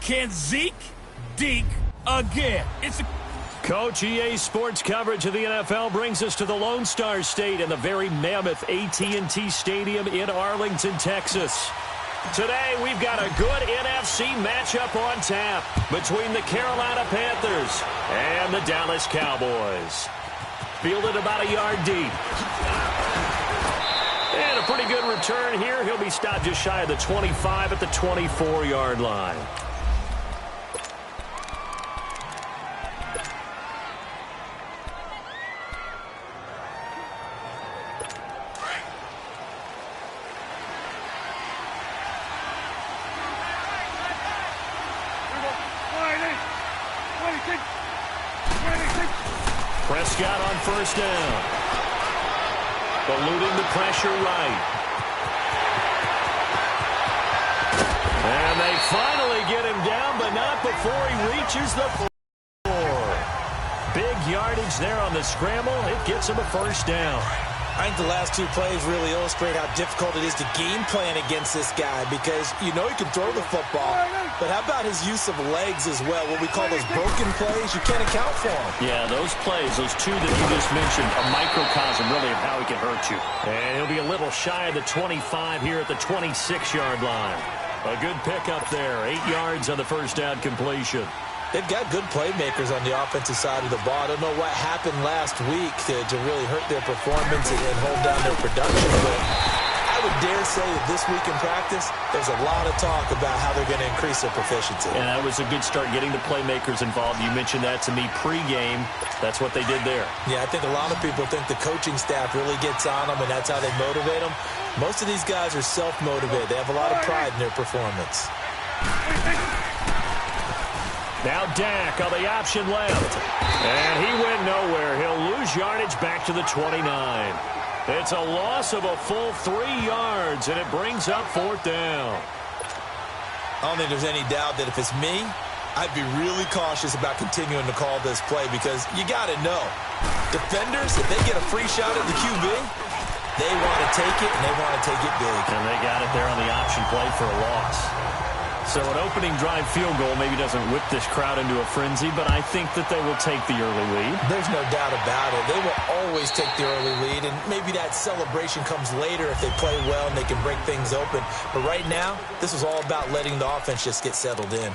Can Zeke deke again? Coach, EA Sports coverage of the NFL brings us to the Lone Star State in the very mammoth AT&T Stadium in Arlington, Texas. Today, we've got a good NFC matchup on tap between the Carolina Panthers and the Dallas Cowboys. Fielded about a yard deep. And a pretty good return here. He'll be stopped just shy of the 25 at the 24-yard line. Prescott on first down. Eluding the pressure right. And they finally get him down, but not before he reaches the floor. Big yardage there on the scramble. It gets him a first down. I think the last two plays really illustrate how difficult it is to game plan against this guy because you know he can throw the football, but how about his use of legs as well? What we call those broken plays, you can't account for them. Yeah, those plays, those two that you just mentioned, a microcosm really of how he can hurt you. And he'll be a little shy of the 25 here at the 26-yard line. A good pickup there, 8 yards on the first down completion. They've got good playmakers on the offensive side of the ball. I don't know what happened last week to really hurt their performance and hold down their production, but I would dare say that this week in practice, there's a lot of talk about how they're going to increase their proficiency. And that was a good start getting the playmakers involved. You mentioned that to me pregame. That's what they did there. Yeah, I think a lot of people think the coaching staff really gets on them, and that's how they motivate them. Most of these guys are self-motivated. They have a lot of pride in their performance. Now Dak on the option left. And he went nowhere. He'll lose yardage back to the 29. It's a loss of a full 3 yards, and it brings up fourth down. I don't think there's any doubt that if it's me, I'd be really cautious about continuing to call this play because you got to know. Defenders, if they get a free shot at the QB, they want to take it, and they want to take it big. And they got it there on the option play for a loss. So an opening drive field goal maybe doesn't whip this crowd into a frenzy, but I think that they will take the early lead. There's no doubt about it. They will always take the early lead, and maybe that celebration comes later if they play well and they can break things open. But right now, this is all about letting the offense just get settled in.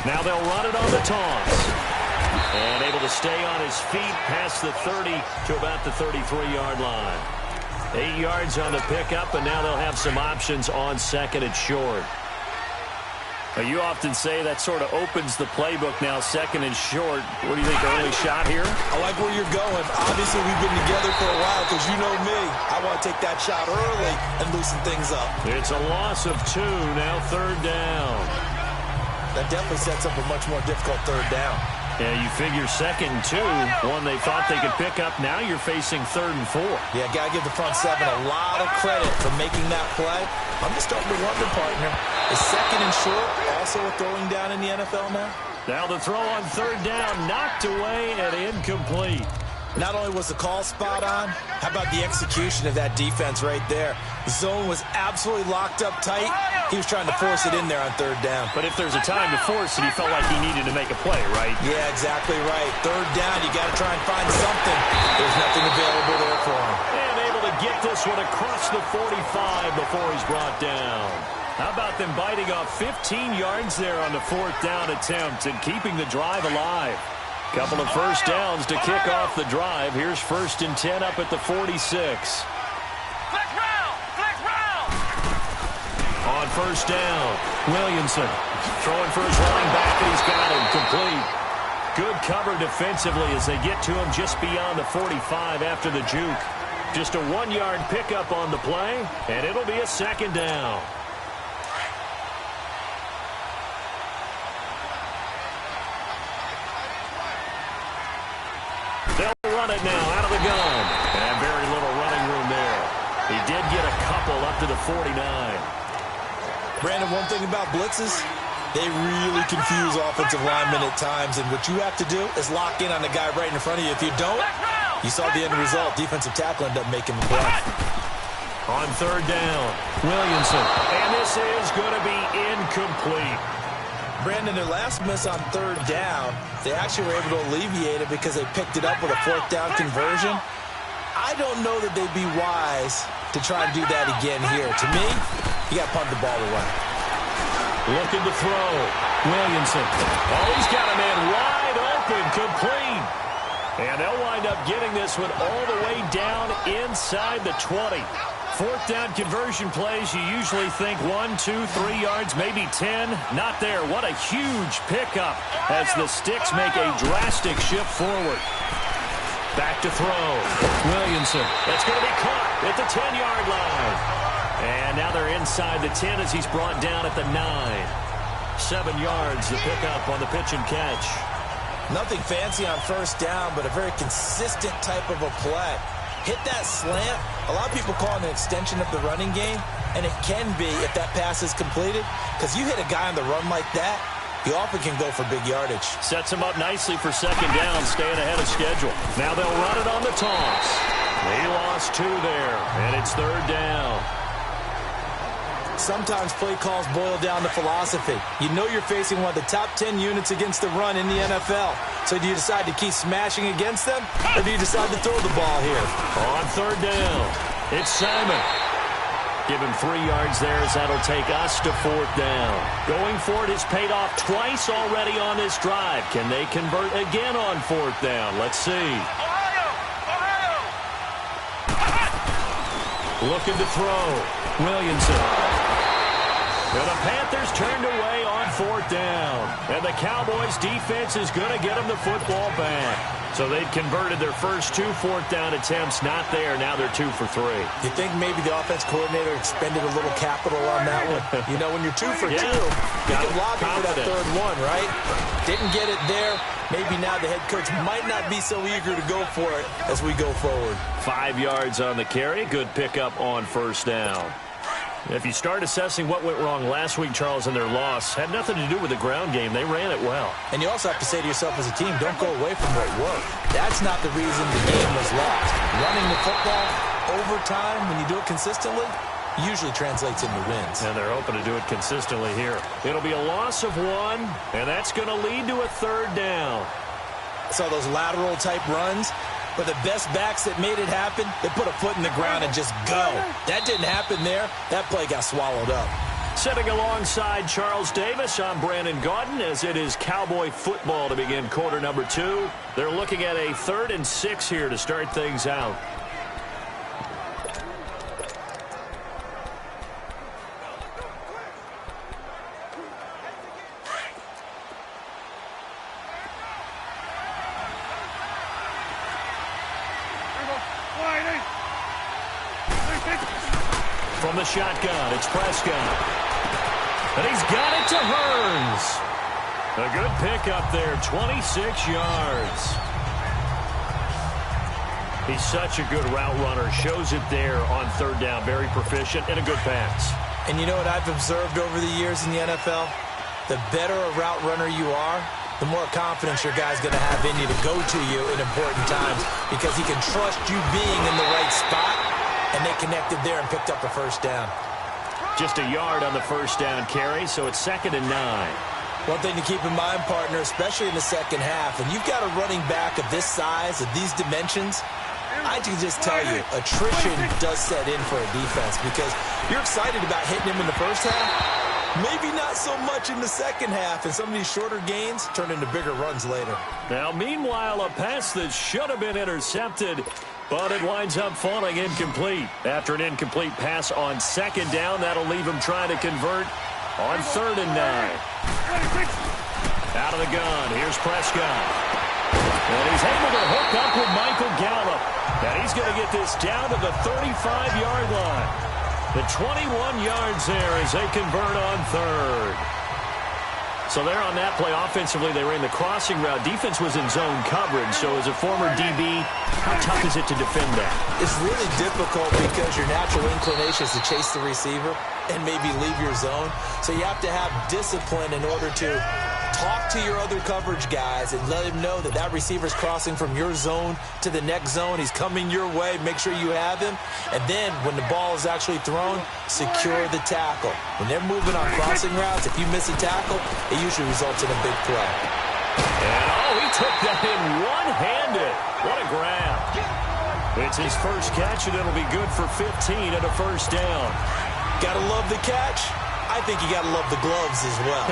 Now they'll run it on the toss. And able to stay on his feet past the 30 to about the 33-yard line. 8 yards on the pickup, and now they'll have some options on second and short. You often say that sort of opens the playbook now, second and short. What do you think, early shot here? I like where you're going. Obviously, we've been together for a while because you know me. I want to take that shot early and loosen things up. It's a loss of 2, now third down. That definitely sets up a much more difficult third down. Yeah, you figure second and 2, one they thought they could pick up. Now you're facing third and 4. Yeah, got to give the front seven a lot of credit for making that play. I'm just starting to wonder, partner, is second and short also a throwing down in the NFL now? Now the throw on third down, knocked away and incomplete. Not only was the call spot on, how about the execution of that defense right there? The zone was absolutely locked up tight. He was trying to force it in there on third down. But if there's a time to force it, he felt like he needed to make a play, right? Yeah, exactly right. Third down, you got to try and find something. There's nothing available there for him. And able to get this one across the 45 before he's brought down. How about them biting off 15 yards there on the fourth down attempt and keeping the drive alive? Couple of first downs to kick off the drive. Here's 1st and 10 up at the 46. Flex round! On first down, Williamson throwing for his running back, and he's got him complete. Good cover defensively as they get to him just beyond the 45 after the juke. Just a 1-yard pickup on the play, and it'll be a second down. run it now out of the gun. And very little running room there. He did get a couple up to the 49. Brandon, one thing about blitzes, they really confuse offensive linemen at times, and what you have to do is lock in on the guy right in front of you. If you don't, you saw the end result. Defensive tackle ended up making the play. On third down, Williamson. And this is going to be incomplete. Brandon, their last miss on third down, they actually were able to alleviate it because they picked it up with a fourth down conversion. I don't know that they'd be wise to try and do that again here. To me, you got to punt the ball away. Looking to throw. Williamson. Oh, he's got a man wide open, complete. And they'll wind up getting this one all the way down inside the 20. Fourth down conversion plays, you usually think 1, 2, 3 yards, maybe 10. Not there. What a huge pickup as the Sticks make a drastic shift forward. Back to throw. Williamson. That's going to be caught at the 10-yard line. And now they're inside the 10 as he's brought down at the 9. 7 yards, the pickup on the pitch and catch. Nothing fancy on first down, but a very consistent type of a play. Hit that slant. A lot of people call it an extension of the running game, and it can be if that pass is completed, because you hit a guy on the run like that, he often can go for big yardage. Sets him up nicely for second down, staying ahead of schedule. Now they'll run it on the toss. He lost 2 there, and it's third down. Sometimes play calls boil down to philosophy. You know you're facing one of the top 10 units against the run in the NFL. So do you decide to keep smashing against them, or do you decide to throw the ball here? On third down, it's Simon. Give him 3 yards there as that'll take us to fourth down. Going for it has paid off twice already on this drive. Can they convert again on fourth down? Let's see. Looking to throw. Williamson. And the Panthers turned away on fourth down. And the Cowboys defense is going to get them the football back. So they'd converted their first 2 fourth-down attempts. Not there. Now they're 2 for 3. You think maybe the offense coordinator expended a little capital on that one? You know, when you're 2 for 2, you can lobby for that third one, right? Didn't get it there. Maybe now the head coach might not be so eager to go for it as we go forward. 5 yards on the carry. Good pickup on first down. If you start assessing what went wrong last week, Charles, in their loss, had nothing to do with the ground game. They ran it well. And you also have to say to yourself as a team, don't go away from what worked. That's not the reason the game was lost. Running the football over time, when you do it consistently, usually translates into wins. And they're hoping to do it consistently here. It'll be a loss of 1, and that's going to lead to a third down. Saw those lateral-type runs. But the best backs that made it happen, they put a foot in the ground and just go. That didn't happen there. That play got swallowed up. Sitting alongside Charles Davis, I'm Brandon Gaudin, as it is Cowboy football to begin quarter number 2. They're looking at a 3rd and 6 here to start things out. From the shotgun, it's Prescott. And he's got it to Hearns. A good pickup there, 26 yards. He's such a good route runner. Shows it there on third down. Very proficient and a good pass. And you know what I've observed over the years in the NFL? The better a route runner you are, the more confidence your guy's going to have in you to go to you in important times, because he can trust you being in the right spot. And they connected there and picked up a first down. Just a yard on the first down carry, so it's 2nd and 9. One thing to keep in mind, partner, especially in the second half, when you've got a running back of this size, of these dimensions, I can just tell you, attrition does set in for a defense, because you're excited about hitting him in the first half, maybe not so much in the second half, and some of these shorter gains turn into bigger runs later. Now, meanwhile, a pass that should have been intercepted, but it winds up falling incomplete. After an incomplete pass on second down, that'll leave him trying to convert on 3rd and 9. Out of the gun, here's Prescott. And he's able to hook up with Michael Gallup. And he's going to get this down to the 35-yard line. The 21 yards there as they convert on 3rd. So there on that play, offensively, they ran the crossing route. Defense was in zone coverage. So as a former DB, how tough is it to defend that? It's really difficult because your natural inclination is to chase the receiver and maybe leave your zone. So you have to have discipline in order to talk to your other coverage guys and let him know that that receiver's crossing from your zone to the next zone. He's coming your way. Make sure you have him. And then when the ball is actually thrown, secure the tackle. When they're moving on crossing routes, if you miss a tackle, it usually results in a big play. And, he took that in one-handed. What a grab. It's his first catch, and it'll be good for 15 and a first down. Gotta love the catch. I think you got to love the gloves as well.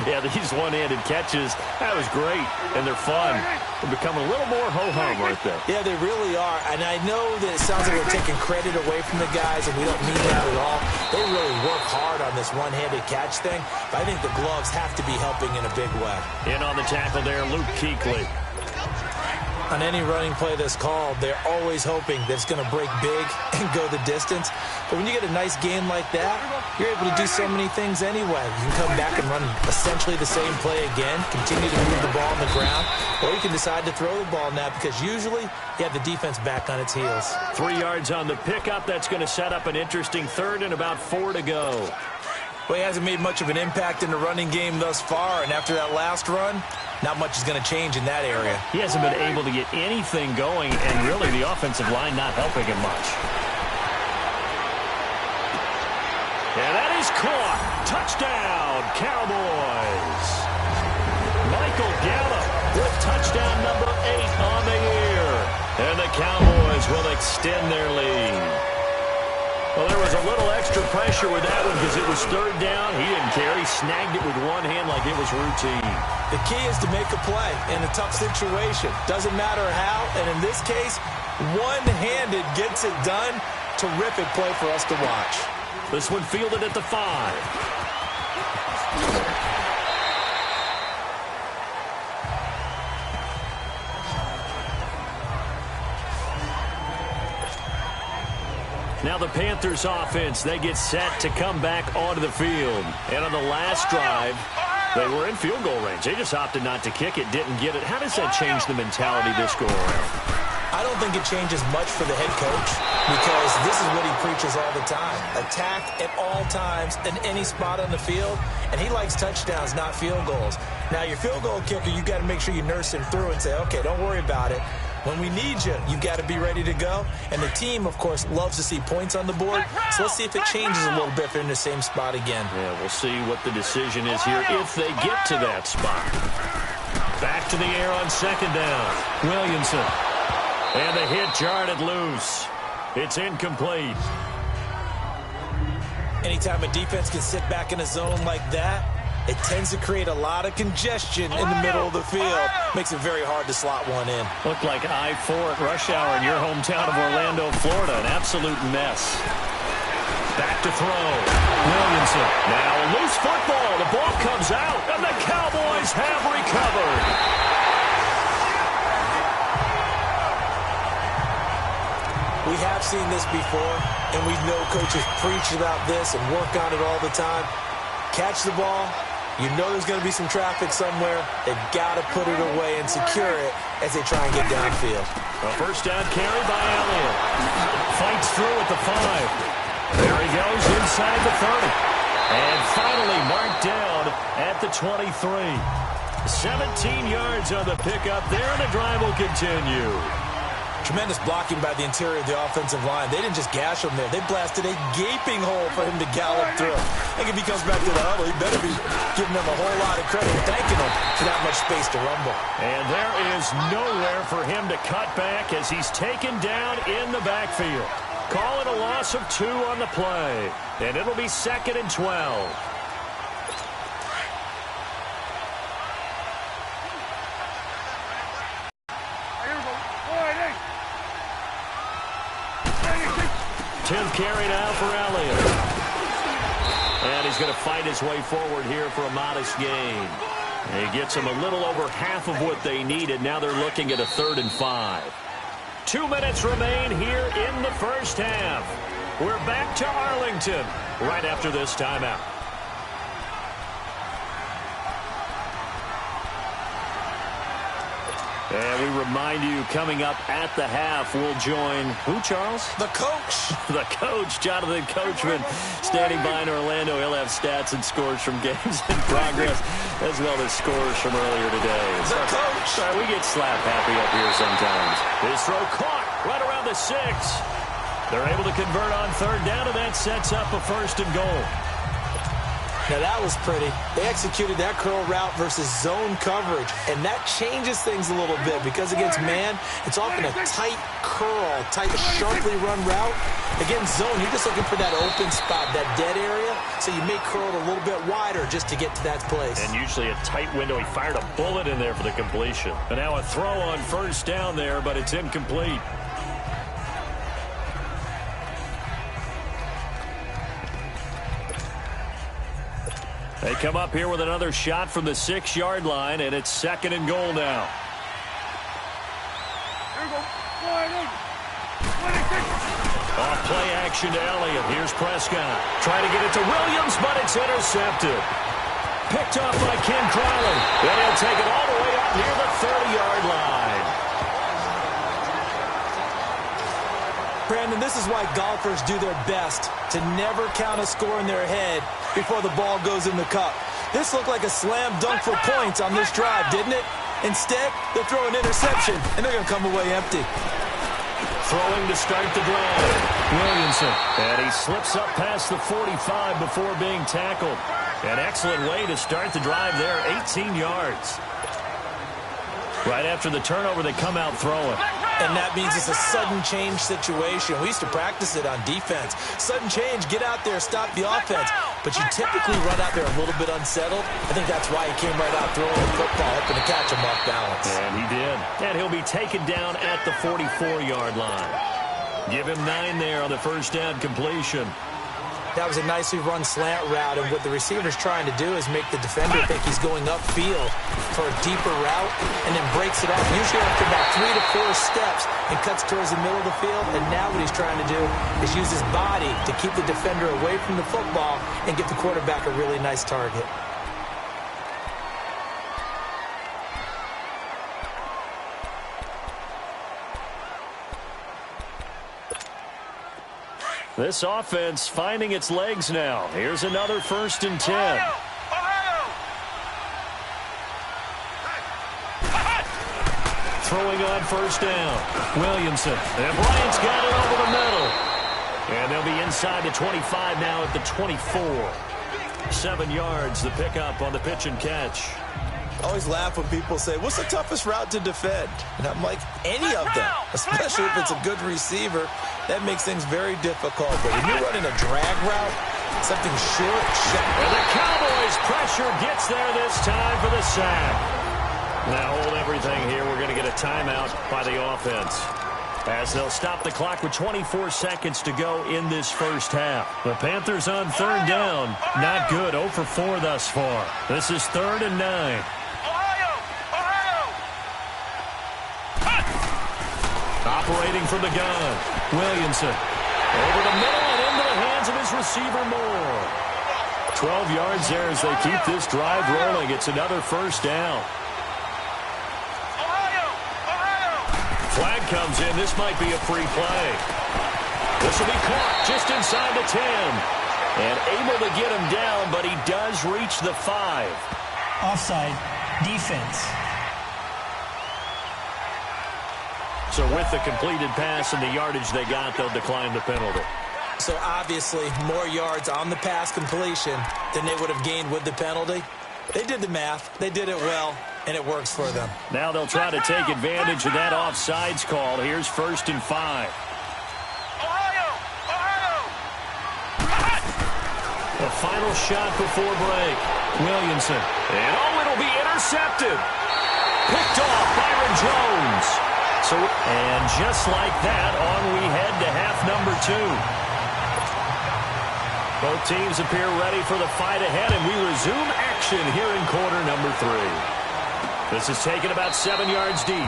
Yeah, these one-handed catches, that was great, and they're fun. They're becoming a little more ho-hum, aren't they? Yeah, they really are, and I know that it sounds like we're taking credit away from the guys, and we don't mean that at all. They really work hard on this one-handed catch thing, but I think the gloves have to be helping in a big way. In on the tackle there, Luke Kuechly. On any running play that's called, they're always hoping that it's going to break big and go the distance. But when you get a nice gain like that, you're able to do so many things anyway. You can come back and run essentially the same play again, continue to move the ball on the ground, or you can decide to throw the ball now because usually you have the defense back on its heels. 3 yards on the pickup. That's going to set up an interesting third and about 4 to go. Well, he hasn't made much of an impact in the running game thus far, and after that last run, not much is going to change in that area. He hasn't been able to get anything going, and really the offensive line not helping him much. And that is caught. Touchdown, Cowboys. Michael Gallup with touchdown number 8 on the year. And the Cowboys will extend their lead. Well, there was a little extra pressure with that one because it was third down. He didn't care. He snagged it with one hand like it was routine. The key is to make a play in a tough situation. Doesn't matter how, and in this case, one-handed gets it done. Terrific play for us to watch. This one fielded at the 5. Now the Panthers offense, they get set to come back onto the field. And on the last drive, they were in field goal range. They just opted not to kick it, didn't get it. How does that change the mentality this go around? I don't think it changes much for the head coach because this is what he preaches all the time. Attack at all times in any spot on the field, and he likes touchdowns, not field goals. Now, your field goal kicker, you got to make sure you nurse him through and say, okay, don't worry about it. When we need you, you got to be ready to go. And the team, of course, loves to see points on the board. So let's see if it changes a little bit if they're in the same spot again. Yeah, we'll see what the decision is here if they get to that spot. Back to the air on second down. Williamson. And the hit jarred it loose. It's incomplete. Anytime a defense can sit back in a zone like that, it tends to create a lot of congestion in the middle of the field. Makes it very hard to slot one in. Looked like I-4 at rush hour in your hometown of Orlando, Florida. An absolute mess. Back to throw. Williamson. Now a loose football. The ball comes out, and the Cowboys have recovered. We have seen this before, and we know coaches preach about this and work on it all the time. Catch the ball. You know there's going to be some traffic somewhere. They've got to put it away and secure it as they try and get downfield. A first down carry by Elliott. Fights through at the 5. There he goes inside the 30. And finally marked down at the 23. 17 yards on the pickup there, and the drive will continue. Tremendous blocking by the interior of the offensive line. They didn't just gash him there. They blasted a gaping hole for him to gallop through. I think if he comes back to the huddle, he better be giving them a whole lot of credit and thanking them for that much space to rumble. And there is nowhere for him to cut back as he's taken down in the backfield. Call it a loss of 2 on the play. And it'll be 2nd and 12. Tenth carry now for Elliott. And he's going to fight his way forward here for a modest gain. And he gets them a little over half of what they needed. Now they're looking at a 3rd and 5. 2 minutes remain here in the first half. We're back to Arlington right after this timeout. And we remind you, coming up at the half, we'll join who, Charles? The coach. The coach, Jonathan Coachman, standing by in Orlando. He'll have stats and scores from games in progress, as well as scores from earlier today. The coach. Sorry, we get slap happy up here sometimes. His throw caught right around the 6. They're able to convert on third down, and that sets up a 1st and goal. Now, that was pretty. They executed that curl route versus zone coverage, and that changes things a little bit because against man, it's often a tight curl, tight, sharply run route. Against zone, you're just looking for that open spot, that dead area, so you may curl it a little bit wider just to get to that place. And usually a tight window. He fired a bullet in there for the completion. And now a throw on 1st down there, but it's incomplete. They come up here with another shot from the 6-yard line, and it's 2nd and goal now. Off play action to Elliott. Here's Prescott. Trying to get it to Williams, but it's intercepted. Picked off by Ken Crowley. Then he'll take it all the way up near the 30-yard line. Brandon, this is why golfers do their best to never count a score in their head before the ball goes in the cup. This looked like a slam dunk for points on this drive, didn't it? Instead, they throw an interception, and they're going to come away empty. Throwing to start the drive. Williamson. And he slips up past the 45 before being tackled. An excellent way to start the drive there, 18 yards. Right after the turnover, they come out throwing. And that means it's a sudden change situation. We used to practice it on defense. Sudden change, get out there, stop the offense. But you typically run out there a little bit unsettled. I think that's why he came right out throwing the football, hoping to catch him off balance. And he did. And he'll be taken down at the 44-yard line. Give him 9 there on the 1st down completion. That was a nicely run slant route, and what the receiver's trying to do is make the defender think he's going upfield for a deeper route and then breaks it off, usually after about 3 to 4 steps, and cuts towards the middle of the field. And now what he's trying to do is use his body to keep the defender away from the football and get the quarterback a really nice target. This offense finding its legs now. Here's another 1st and 10. Throwing on 1st down. Williamson. And Bryant's got it over the middle. And they'll be inside the 25 now at the 24. 7 yards, the pickup on the pitch and catch. I always laugh when people say, what's the toughest route to defend? And I'm like, any of them, especially if it's a good receiver. That makes things very difficult. But when you're running a drag route, something short, and the Cowboys pressure gets there this time for the sack. Now hold everything here. We're going to get a timeout by the offense, as they'll stop the clock with 24 seconds to go in this 1st half. The Panthers on 3rd down. Not good. 0 for 4 thus far. This is 3rd and 9. Operating from the gun. Williamson. Over the middle and into the hands of his receiver Moore. 12 yards there as they keep this drive rolling. It's another 1st down. Flag comes in. This might be a free play. This will be caught just inside the 10. And able to get him down, but he does reach the 5. Offside. Defense. So with the completed pass and the yardage they got, they'll decline the penalty. So obviously more yards on the pass completion than they would have gained with the penalty. They did the math. They did it well, and it works for them. Now they'll try to take advantage of that offsides call. Here's 1st and 5. The final shot before break. Williamson. And it'll be intercepted. Picked off Byron Jones. And just like that, on we head to half number 2. Both teams appear ready for the fight ahead, and we resume action here in quarter number 3. This is taken about 7 yards deep.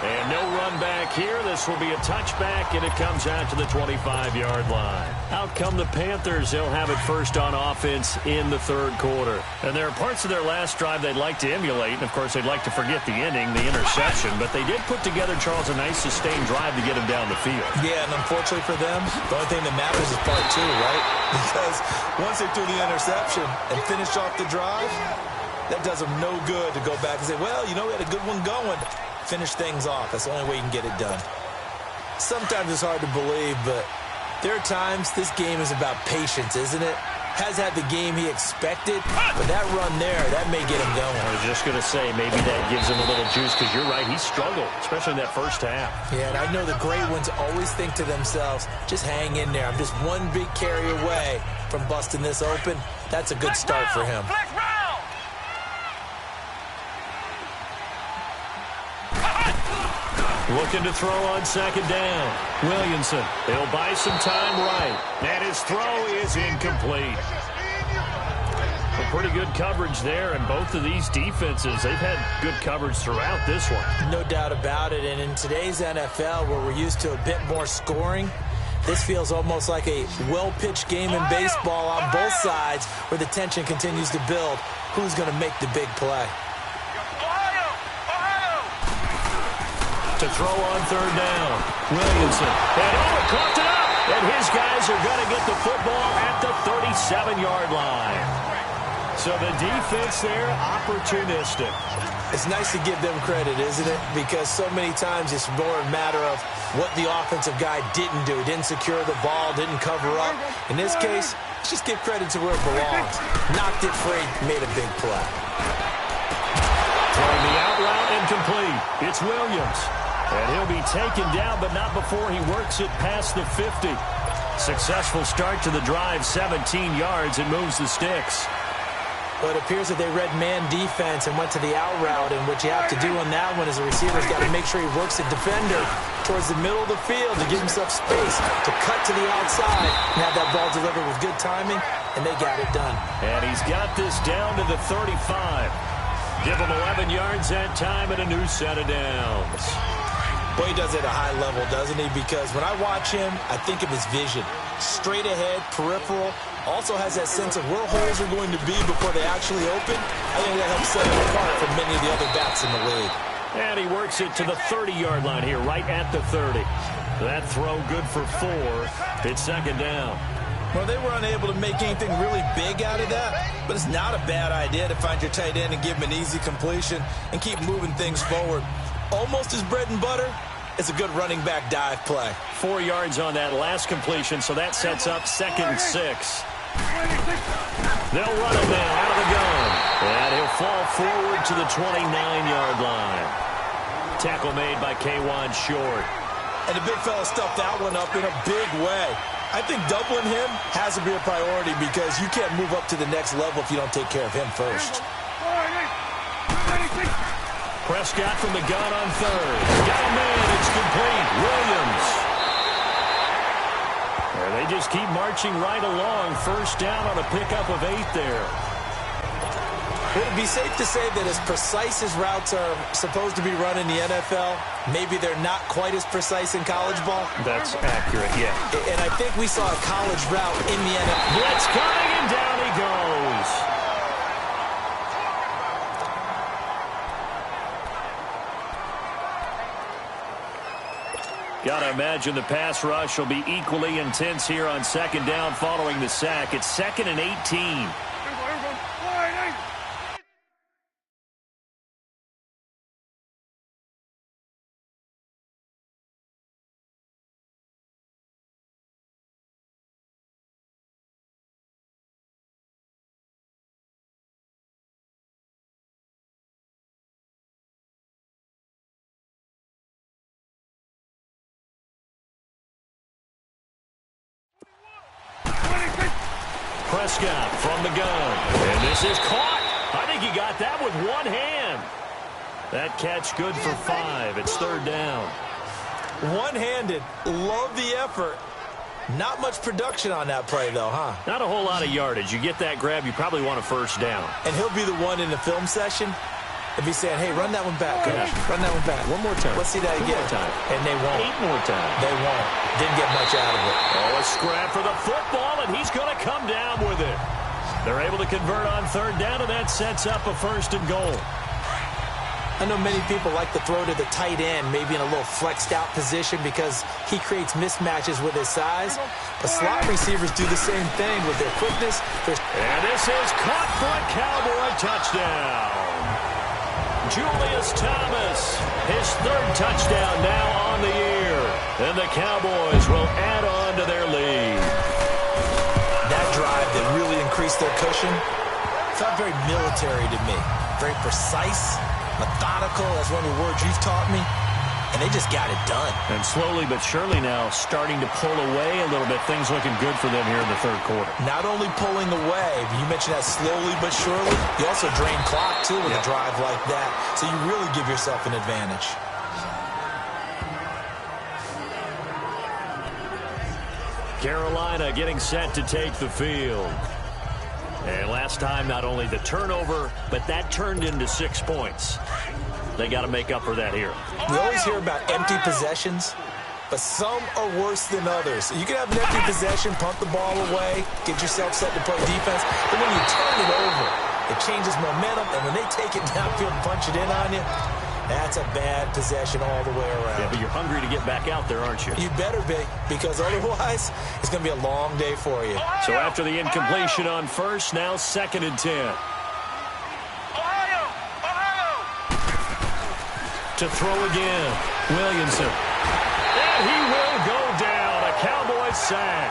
And no run back here. This will be a touchback, and it comes out to the 25-yard line. Out come the Panthers. They'll have it first on offense in the third quarter. And there are parts of their last drive they'd like to emulate. And, of course, they'd like to forget the ending, the interception. But they did put together, Charles, a nice sustained drive to get him down the field. Yeah, and unfortunately for them, the only thing that matters is part two, right? Because once they threw the interception and finished off the drive, that does them no good to go back and say, well, you know, we had a good one going. Finish things off. That's the only way you can get it done. Sometimes it's hard to believe, but there are times this game is about patience, isn't it? Has had the game he expected, but that run there, that may get him going. I was just going to say, maybe that gives him a little juice, because you're right, he struggled, especially in that first half. Yeah, and I know the great ones always think to themselves, just hang in there. I'm just one big carry away from busting this open. That's a good start for him. Looking to throw on second down. Williamson, he'll buy some time right. And his throw is incomplete. A pretty good coverage there, and both of these defenses, they've had good coverage throughout this one. No doubt about it, and in today's NFL, where we're used to a bit more scoring, this feels almost like a well-pitched game in baseball on both sides, where the tension continues to build. Who's going to make the big play? To throw on third down. Williamson. And caught it up. And his guys are going to get the football at the 37-yard line. So the defense there, opportunistic. It's nice to give them credit, isn't it? Because so many times it's more a matter of what the offensive guy didn't do. Didn't secure the ball, didn't cover up. In this case, let's just give credit to where it belongs. Knocked it free, made a big play. Throwing the out route incomplete. It's Williams. And he'll be taken down, but not before he works it past the 50. Successful start to the drive, 17 yards, and moves the sticks. Well, it appears that they read man defense and went to the out route, and what you have to do on that one is a receiver's got to make sure he works the defender towards the middle of the field to give himself space to cut to the outside and have that ball delivered with good timing, and they got it done. And he's got this down to the 35. Give him 11 yards that time and a new set of downs. Boy, he does it at a high level, doesn't he? Because when I watch him, I think of his vision. Straight ahead, peripheral. Also has that sense of where holes are going to be before they actually open. I think that helps set him apart from many of the other backs in the league. And he works it to the 30-yard line here, right at the 30. That throw good for 4. It's second down. Well, they were unable to make anything really big out of that, but it's not a bad idea to find your tight end and give him an easy completion and keep moving things forward. Almost his bread and butter is a good running back dive play. 4 yards on that last completion, so that sets up 2nd and 6. They'll run him now out of the gun. And he'll fall forward to the 29-yard line. Tackle made by K'Wan Short. And the big fella stuffed that one up in a big way. I think doubling him has to be a priority because you can't move up to the next level if you don't take care of him first. Prescott from the gun on third. Got a man. It's complete. Williams. And they just keep marching right along. First down on a pickup of 8 there. Would it be safe to say that as precise as routes are supposed to be run in the NFL, maybe they're not quite as precise in college ball? That's accurate, yeah. And I think we saw a college route in the NFL. Blitz coming, and down he goes. Gotta imagine the pass rush will be equally intense here on second down following the sack. It's 2nd and 18. Prescott from the gun. And this is caught. I think he got that with one hand. That catch good for 5. It's 3rd down. One-handed. Love the effort. Not much production on that play, though, huh? Not a whole lot of yardage. You get that grab, you probably want a first down. And he'll be the one in the film session They'd be saying, hey, run that one back, coach. Run that one back. One more time. Let's see that again. Time. And they won't. 8 more times. They won't. Didn't get much out of it. Oh, a scrap for the football, and he's going to come down with it. They're able to convert on third down, and that sets up a 1st and goal. I know many people like to throw to the tight end, maybe in a little flexed out position because he creates mismatches with his size. But slot receivers do the same thing with their quickness. And this is caught for a Cowboy touchdown. Julius Thomas, his 3rd touchdown now on the year. And the Cowboys will add on to their lead. That drive that really increased their cushion felt very military to me. Very precise. Methodical, that's one of the words you've taught me, and they just got it done. And slowly but surely now starting to pull away a little bit. Things looking good for them here in the 3rd quarter. Not only pulling away, but you mentioned that slowly but surely, you also drain clock, too, with a drive like that, so you really give yourself an advantage. Carolina getting set to take the field. And last time, not only the turnover, but that turned into 6 points. They got to make up for that here. We always hear about empty possessions, but some are worse than others. You can have an empty possession, punt the ball away, get yourself set to play defense, but when you turn it over, it changes momentum, and when they take it downfield and punch it in on you, that's a bad possession all the way around. Yeah, but you're hungry to get back out there, aren't you? You better be, because otherwise, it's going to be a long day for you. So after the incompletion on 1st, now 2nd and 10. To throw again, Williamson. And he will go down, a Cowboys sack.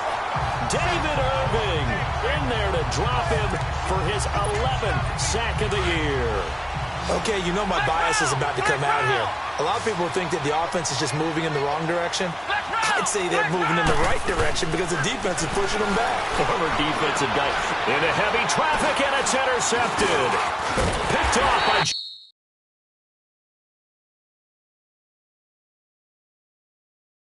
David Irving in there to drop him for his 11th sack of the year. Okay, you know my bias is about to come out here. A lot of people think that the offense is just moving in the wrong direction. I'd say they're moving in the right direction because the defense is pushing them back. Former defensive guy into heavy traffic, and it's intercepted. Picked off by